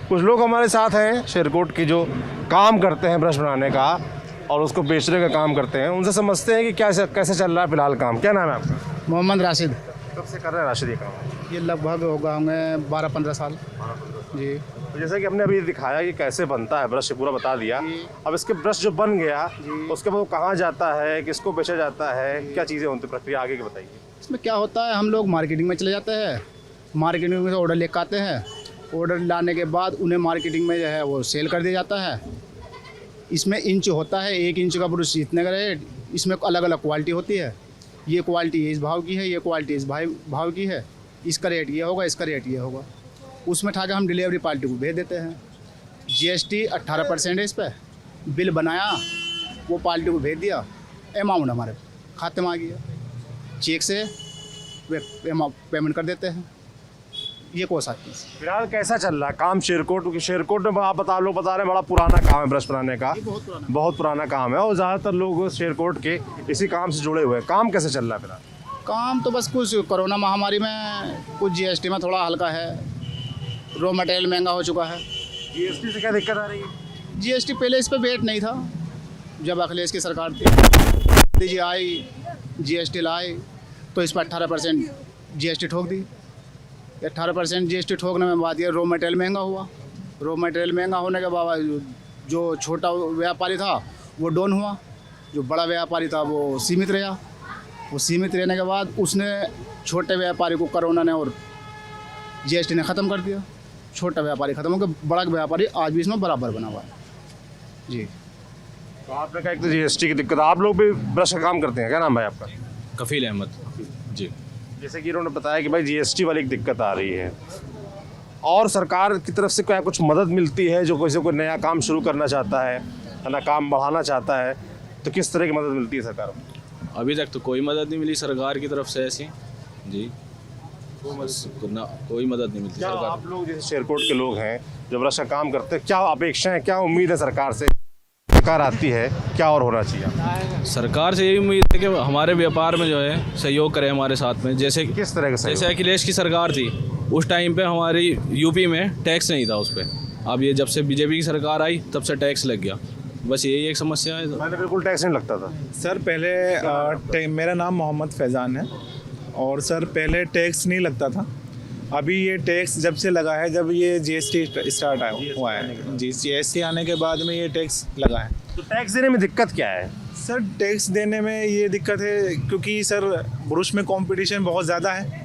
कुछ लोग हमारे साथ हैं शेरकोट की जो काम करते हैं ब्रश बनाने का और उसको बेचने का काम करते हैं, उनसे समझते हैं कि क्या कैसे चल रहा है फिलहाल काम। क्या नाम है आपका? मोहम्मद राशिद। कब से कर रहे हैं राशिद ये काम? ये लगभग होगा हमें 12-15 साल जी। तो जैसा कि हमने अभी दिखाया कि कैसे बनता है ब्रश, पूरा बता दिया। अब इसके ब्रश जो बन गया उसके बाद वो कहाँ जाता है, किसको बेचा जाता है, क्या चीज़ें होती प्रक्रिया आगे की बताइए। इसमें क्या होता है, हम लोग मार्केटिंग में चले जाते हैं, मार्केटिंग में से ऑर्डर लेकर आते हैं, ऑर्डर लाने के बाद उन्हें मार्केटिंग में जो है वो सेल कर दिया जाता है। इसमें इंच होता है, 1 इंच का ब्रश इतने का रेट। इसमें अलग अलग क्वालिटी होती है, ये क्वालिटी इस भाव की है, ये क्वालिटी इस भाव की है, इसका रेट ये होगा, इसका रेट ये होगा। उसमें उठा के हम डिलीवरी पार्टी को भेज देते हैं। GST 18% है इस पर। बिल बनाया, वो पार्टी को भेज दिया, अमाउंट हमारे खाते में आ गया, चेक से वे पेमेंट कर देते हैं। ये कोसा चीज़ फिलहाल कैसा चल रहा है काम शेरकोट? क्योंकि शेरकोट में आप लोग बता रहे हैं बड़ा पुराना काम है ब्रश बनाने का, बहुत पुराना काम है और ज़्यादातर लोग शेरकोट के इसी काम से जुड़े हुए हैं। काम कैसे चल रहा है फिलहाल? काम तो बस कुछ कोरोना महामारी में कुछ GST में थोड़ा हल्का है, रॉ मटेरियल महंगा हो चुका है। GST से क्या दिक्कत आ रही है? GST पहले इस पर वेट नहीं था, जब अखिलेश की सरकार थी, जी आई GST लाई तो इस पर 18% GST ठोक दी। 18% GST ठोकने में बात ये रॉ मटेरियल महंगा हुआ। रॉ मटेरियल महंगा होने के बाद जो छोटा व्यापारी था वो डाउन हुआ, जो बड़ा व्यापारी था वो सीमित रहा। वो सीमित रहने के बाद उसने छोटे व्यापारी को कोरोना ने और GST ने ख़त्म कर दिया। छोटा व्यापारी ख़त्म हो गया, बड़ा व्यापारी आज भी इसमें बराबर बना हुआ है जी। तो आपने कहा एक तो GST की दिक्कत, आप लोग भी ब्रश का काम करते हैं, क्या नाम भाई आपका? कफील अहमद जी। जैसे कि इन्होंने बताया कि भाई GST वाली एक दिक्कत आ रही है और सरकार की तरफ से क्या कुछ मदद मिलती है? जो कोई नया काम शुरू करना चाहता है ना, काम बढ़ाना चाहता है, तो किस तरह की मदद मिलती है सरकार को? अभी तक तो कोई मदद नहीं मिली सरकार की तरफ से ऐसी जी, कोई मदद नहीं मिलती क्या सरकार। आप लोग जैसे शेरकोट के लोग हैं जो ब्रश का काम करते हैं, क्या अपेक्षाएं, क्या उम्मीद है सरकार से? सरकार आती है, क्या और होना चाहिए? सरकार से यही उम्मीद है कि हमारे व्यापार में जो है सहयोग करे हमारे साथ में। जैसे किस तरह का जैसे अखिलेश की सरकार थी उस टाइम पे हमारी यूपी में टैक्स नहीं था उस पर। अब ये जब से BJP की सरकार आई तब से टैक्स लग गया, बस यही एक समस्या है। पहले बिल्कुल टैक्स नहीं लगता था। सर पहले मेरा नाम मोहम्मद फैज़ान है और सर पहले टैक्स नहीं लगता था। अभी ये टैक्स जब से लगा है, जब ये GST स्टार्ट हुआ है जी, GST आने के बाद में ये टैक्स लगा है। तो टैक्स देने में दिक्कत क्या है? सर टैक्स देने में ये दिक्कत है क्योंकि सर ब्रश में कंपटीशन बहुत ज़्यादा है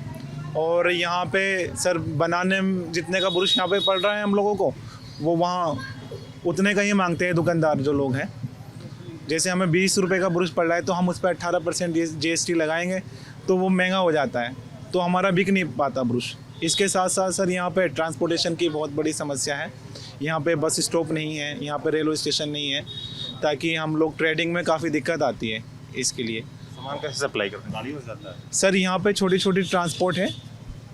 और यहाँ पे सर बनाने में जितने का ब्रश यहाँ पे पड़ रहा है हम लोगों को, वो वहाँ उतने का ही मांगते हैं दुकानदार जो लोग हैं। जैसे हमें 20 रुपये का ब्रश पड़ रहा है तो हम उस पर 18% GST लगाएंगे तो वो महंगा हो जाता है, तो हमारा बिक नहीं पाता ब्रश। इसके साथ साथ सर यहाँ पे ट्रांसपोर्टेशन की बहुत बड़ी समस्या है। यहाँ पे बस स्टॉप नहीं है, यहाँ पे रेलवे स्टेशन नहीं है, ताकि हम लोग ट्रेडिंग में काफ़ी दिक्कत आती है। इसके लिए सामान कैसे सप्लाई करते हैं? गाड़ी में जाता है सर यहाँ पे छोटी छोटी ट्रांसपोर्ट है,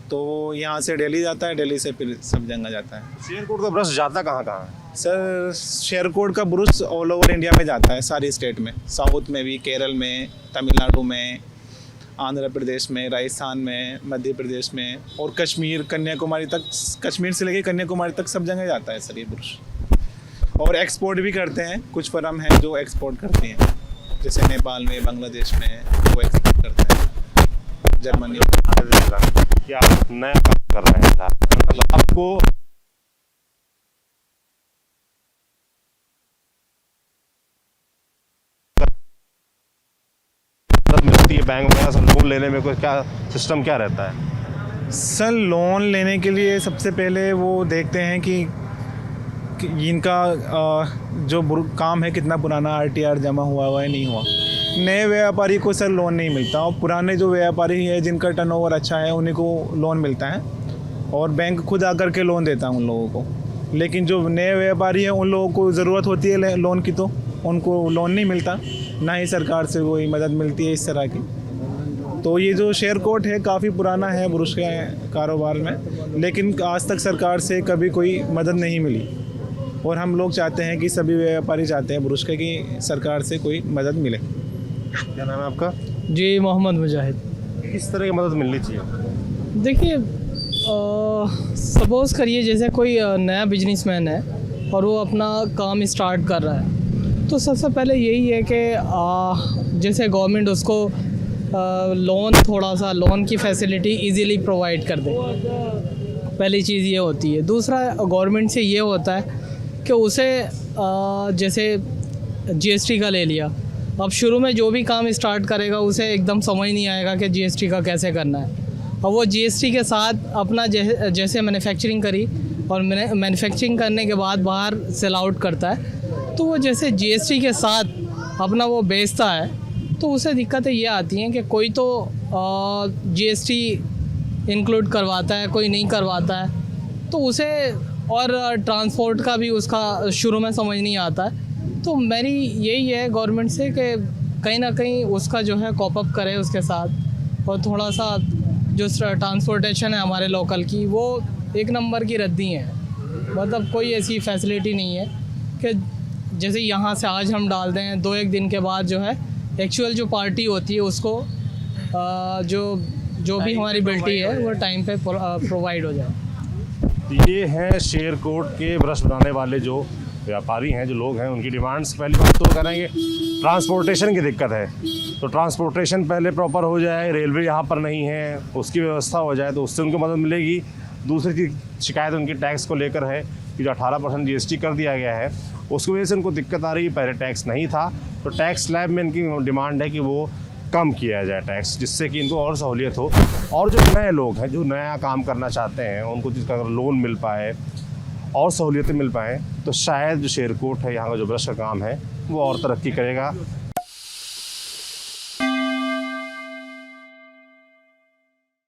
तो यहाँ से दिल्ली जाता है, दिल्ली से फिर सब जगह जाता है। शेरकोट का ब्रश जाता कहाँ कहाँ है? सर शेरकोट का ब्रश ऑल ओवर इंडिया में जाता है, सारी स्टेट में, साउथ में भी, केरल में, तमिलनाडु में, आंध्र प्रदेश में, राजस्थान में, मध्य प्रदेश में और कश्मीर, कन्याकुमारी तक, कश्मीर से लेके कन्याकुमारी तक सब जगह जाता है सर ये ब्रश। और एक्सपोर्ट भी करते हैं, कुछ फर्म हैं जो एक्सपोर्ट करती हैं, जैसे नेपाल में, बांग्लादेश में वो एक्सपोर्ट करते हैं, जर्मनी। क्या नया काम कर रहे हैं मतलब आपको मिलती है बैंक वगैरह से लोन लेने में? कोई क्या सिस्टम क्या रहता है? सर लोन लेने के लिए सबसे पहले वो देखते हैं कि इनका जो काम है कितना पुराना RTR जमा हुआ है नहीं हुआ। नए व्यापारी को सर लोन नहीं मिलता और पुराने जो व्यापारी है जिनका टर्नओवर अच्छा है उन्हीं को लोन मिलता है और बैंक खुद आकर के लोन देता है उन लोगों को। लेकिन जो नए व्यापारी है उन लोगों को ज़रूरत होती है लोन की, तो उनको लोन नहीं मिलता, ना ही सरकार से कोई मदद मिलती है इस तरह की। तो ये जो शेरकोट है काफ़ी पुराना है ब्रश के कारोबार में, लेकिन आज तक सरकार से कभी कोई मदद नहीं मिली और हम लोग चाहते हैं कि सभी व्यापारी चाहते हैं ब्रश के कि सरकार से कोई मदद मिले। क्या नाम है आपका? जी मोहम्मद मुजाहिद। किस तरह की मदद मिलनी चाहिए? देखिए सपोज़ करिए जैसे कोई नया बिजनेसमैन है और वो अपना काम स्टार्ट कर रहा है, तो सबसे पहले यही है कि जैसे गवर्नमेंट उसको लोन की फैसिलिटी इजीली प्रोवाइड कर दे। पहली चीज़ ये होती है। दूसरा, गवर्नमेंट से ये होता है कि उसे जैसे जीएसटी का ले लिया, अब शुरू में जो भी काम स्टार्ट करेगा उसे एकदम समझ नहीं आएगा कि जीएसटी का कैसे करना है। और वो जीएसटी के साथ अपना जैसे मैन्युफैक्चरिंग करी और मैन्युफैक्चरिंग करने के बाद बाहर सेल आउट करता है, तो वो जैसे जीएसटी के साथ अपना वो बेचता है, तो उसे दिक्कतें ये आती हैं कि कोई तो जीएसटी इंक्लूड करवाता है, कोई नहीं करवाता है, तो उसे और ट्रांसपोर्ट का भी उसका शुरू में समझ नहीं आता है। तो मेरी यही है गवर्नमेंट से कि कहीं ना कहीं उसका जो है कॉप अप करे उसके साथ, और थोड़ा सा जो ट्रांसपोर्टेशन है हमारे लोकल की, वो एक नंबर की रद्दी है। मतलब कोई ऐसी फैसिलिटी नहीं है कि जैसे यहाँ से आज हम डाल दें, 2-1 दिन के बाद जो है एक्चुअल जो पार्टी होती है उसको जो भी हमारी बिल्टी है वो टाइम पे प्रोवाइड हो जाए। ये हैं शेरकोट के ब्रश बनाने वाले जो व्यापारी हैं, जो लोग हैं, उनकी डिमांड्स। पहली बात तो करेंगे ट्रांसपोर्टेशन की दिक्कत है, तो ट्रांसपोर्टेशन पहले प्रॉपर हो जाए, रेलवे यहाँ पर नहीं है, उसकी व्यवस्था हो जाए तो उससे उनको मदद मिलेगी। दूसरी की शिकायत उनकी टैक्स को लेकर है कि जो 18% जीएसटी कर दिया गया है उसकी वजह से उनको दिक्कत आ रही है। पहले टैक्स नहीं था, तो टैक्स स्लैब में इनकी डिमांड है कि वो कम किया जाए टैक्स, जिससे कि इनको और सहूलियत हो। और जो नए लोग हैं जो नया काम करना चाहते हैं उनको जिसका अगर लोन मिल पाए और सहूलियतें मिल पाएँ, तो शायद जो शेरकोट है यहाँ का जो ब्रश का काम है वो और तरक्की करेगा।